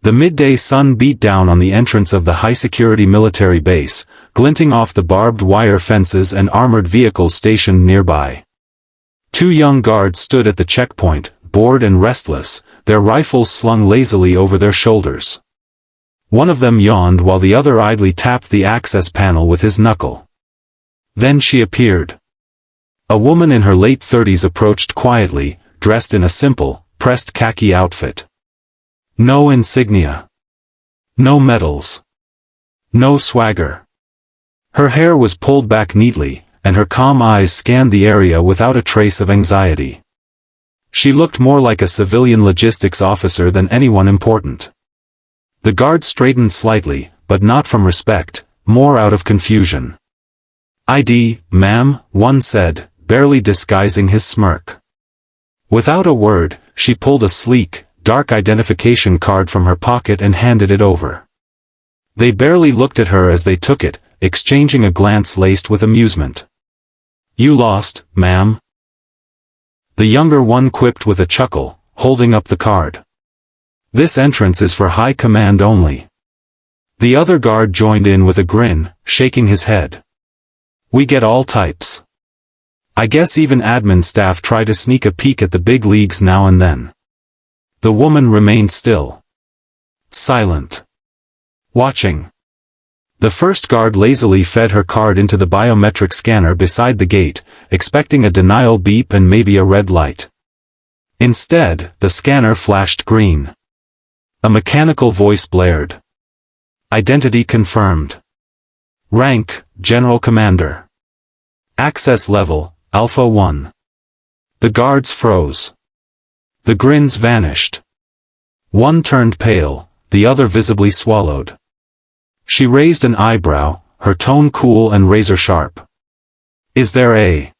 The midday sun beat down on the entrance of the high-security military base, glinting off the barbed wire fences and armored vehicles stationed nearby. 2 young guards stood at the checkpoint, bored and restless, their rifles slung lazily over their shoulders. One of them yawned while the other idly tapped the access panel with his knuckle. Then she appeared. A woman in her late 30s approached quietly, dressed in a simple, pressed khaki outfit. No insignia. No medals. No swagger. Her hair was pulled back neatly, and her calm eyes scanned the area without a trace of anxiety. She looked more like a civilian logistics officer than anyone important. The guard straightened slightly, but not from respect, more out of confusion. "ID, ma'am," one said, barely disguising his smirk. Without a word, she pulled a sleek, dark identification card from her pocket and handed it over. They barely looked at her as they took it, exchanging a glance laced with amusement. "You lost, ma'am," the younger one quipped with a chuckle, holding up the card. "This entrance is for high command only." The other guard joined in with a grin, shaking his head. "We get all types. I guess even admin staff try to sneak a peek at the big leagues now and then." The woman remained still. Silent. Watching. The first guard lazily fed her card into the biometric scanner beside the gate, expecting a denial beep and maybe a red light. Instead, the scanner flashed green. A mechanical voice blared. "Identity confirmed. Rank, General Commander. Access level, Alpha 1. The guards froze. The grins vanished. One turned pale, the other visibly swallowed. She raised an eyebrow, her tone cool and razor-sharp. "Is there a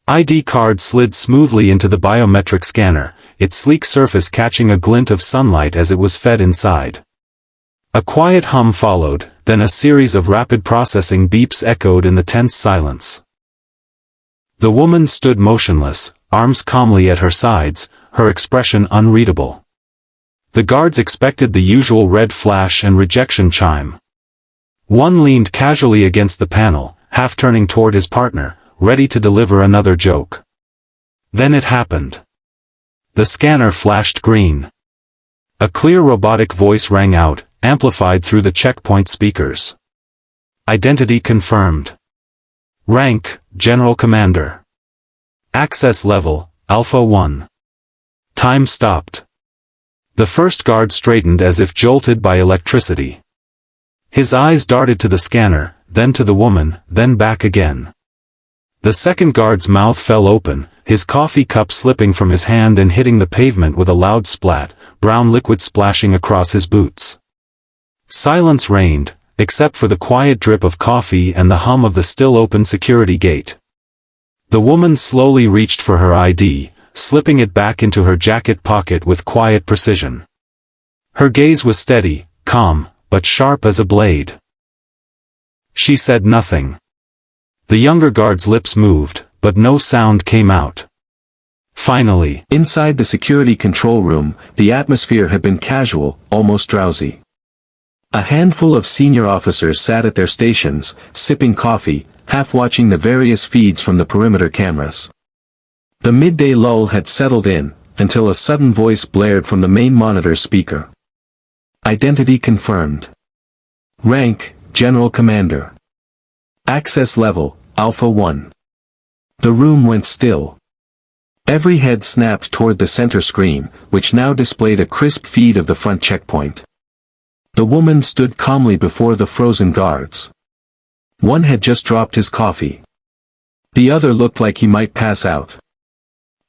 ID card?" slid smoothly into the biometric scanner, its sleek surface catching a glint of sunlight as it was fed inside. A quiet hum followed, then a series of rapid processing beeps echoed in the tense silence. The woman stood motionless, arms calmly at her sides, her expression unreadable. The guards expected the usual red flash and rejection chime. One leaned casually against the panel, half turning toward his partner, ready to deliver another joke. Then it happened. The scanner flashed green. A clear robotic voice rang out, amplified through the checkpoint speakers. "Identity confirmed. Rank, General Commander. Access level, Alpha 1. Time stopped." The first guard straightened as if jolted by electricity. His eyes darted to the scanner, then to the woman, then back again. The second guard's mouth fell open, his coffee cup slipping from his hand and hitting the pavement with a loud splat, brown liquid splashing across his boots. Silence reigned, except for the quiet drip of coffee and the hum of the still-open security gate. The woman slowly reached for her ID, slipping it back into her jacket pocket with quiet precision. Her gaze was steady, calm, but sharp as a blade. She said nothing. The younger guard's lips moved, but no sound came out. Finally, inside the security control room, the atmosphere had been casual, almost drowsy. A handful of senior officers sat at their stations, sipping coffee, half watching the various feeds from the perimeter cameras. The midday lull had settled in, until a sudden voice blared from the main monitor speaker. "Identity confirmed. Rank, General Commander. Access level, Alpha 1." The room went still. Every head snapped toward the center screen, which now displayed a crisp feed of the front checkpoint. The woman stood calmly before the frozen guards. One had just dropped his coffee. The other looked like he might pass out.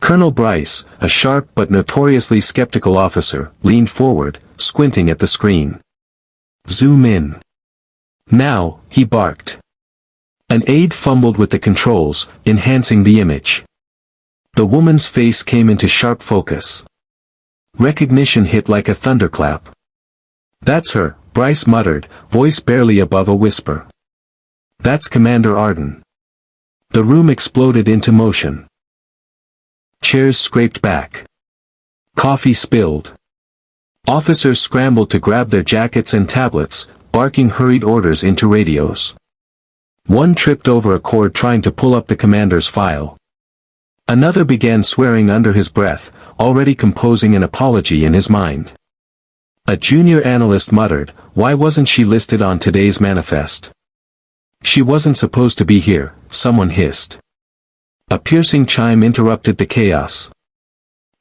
Colonel Bryce, a sharp but notoriously skeptical officer, leaned forward, squinting at the screen. "Zoom in. Now," he barked. An aide fumbled with the controls, enhancing the image. The woman's face came into sharp focus. Recognition hit like a thunderclap. "That's her," Bryce muttered, voice barely above a whisper. "That's Commander Arden." The room exploded into motion. Chairs scraped back. Coffee spilled. Officers scrambled to grab their jackets and tablets, barking hurried orders into radios. One tripped over a cord trying to pull up the commander's file. Another began swearing under his breath, already composing an apology in his mind. A junior analyst muttered, "Why wasn't she listed on today's manifest?" "She wasn't supposed to be here," someone hissed. A piercing chime interrupted the chaos.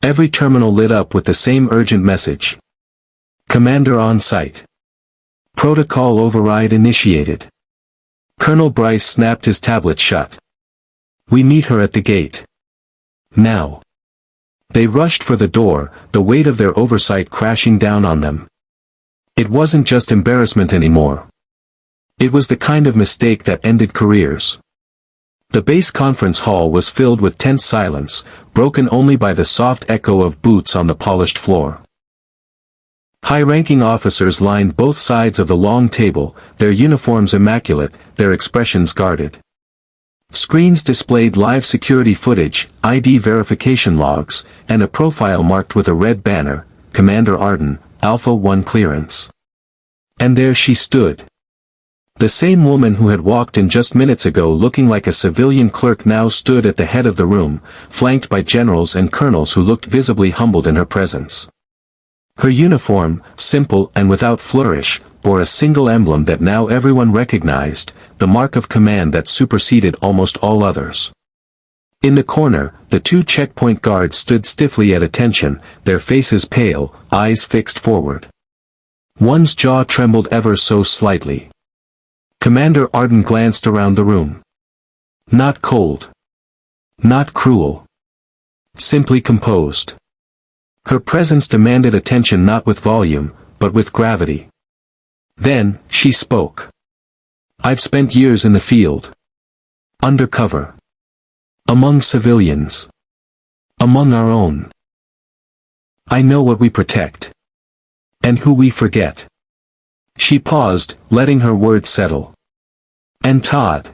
Every terminal lit up with the same urgent message. "Commander on site. Protocol override initiated." Colonel Bryce snapped his tablet shut. "We meet her at the gate. Now." They rushed for the door, the weight of their oversight crashing down on them. It wasn't just embarrassment anymore. It was the kind of mistake that ended careers. The base conference hall was filled with tense silence, broken only by the soft echo of boots on the polished floor. High-ranking officers lined both sides of the long table, their uniforms immaculate, their expressions guarded. Screens displayed live security footage, ID verification logs, and a profile marked with a red banner, "Commander Arden, Alpha 1 clearance." And there she stood. The same woman who had walked in just minutes ago looking like a civilian clerk now stood at the head of the room, flanked by generals and colonels who looked visibly humbled in her presence. Her uniform, simple and without flourish, bore a single emblem that now everyone recognized, the mark of command that superseded almost all others. In the corner, the two checkpoint guards stood stiffly at attention, their faces pale, eyes fixed forward. One's jaw trembled ever so slightly. Commander Arden glanced around the room. Not cold. Not cruel. Simply composed. Her presence demanded attention not with volume, but with gravity. Then, she spoke. "I've spent years in the field. Undercover. Among civilians. Among our own. I know what we protect. And who we forget." She paused, letting her words settle. "And Todd.